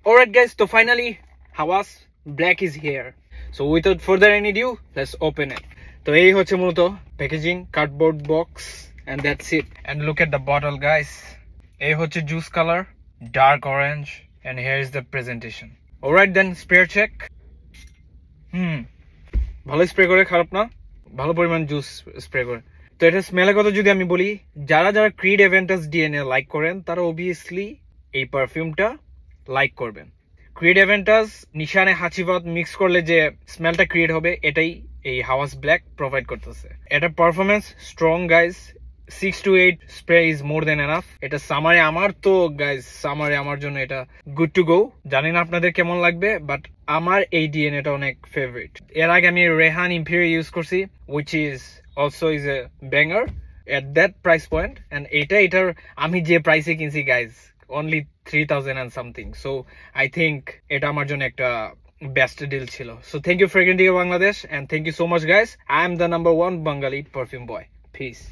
Alright guys, so finally Hawas Black is here. So without further any ado, let's open it. So এই হচ্ছে মূলত packaging, cardboard box, and that's it. And look at the bottle guys. এই হচ্ছে juice color, dark orange, and here is the presentation. Alright then, spray check. ভালো spray করে, খারাপ না, ভালো পরিমাণ জুস স্প্রে করে। তো এটা স্মেলের কথা যদি আমি বলি, যারা যারা ক্রিড এভেন্টাস ডিএনএ লাইক করেন তারা অবভিয়াসলি এই পারফিউমটা লাইক করবেন। ক্রিড এভেন্টাস নিশানে হাচিবাত মিক্স করলে যে স্মেলটা ক্রিয়েট হবে এটাই এই হাওয়াস ব্ল্যাক প্রোভাইড করতেছে। এটা performance strong guys, 6 to 8 spray is more than enough. এটা সামারে আমার তো গাইজ, সামারে আমার জন্য এটা গুড টু গো। জানি না আপনাদের কেমন লাগবে, বাট আমার এই ডিএনএটা অনেক ফেভারিট। এর আগে আমি রেহান ইম্পেরিয়াল ইউজ করছি, which is also is a banger at that price point, and এটার আমি যে প্রাইসে কিনছি guys only 3000 and something, so I think এটা আমার জন্য একটা best deal ছিল। So thank you Fragrant Bangladesh, and thank you so much guys. I am the number one Bengali perfume boy. Peace.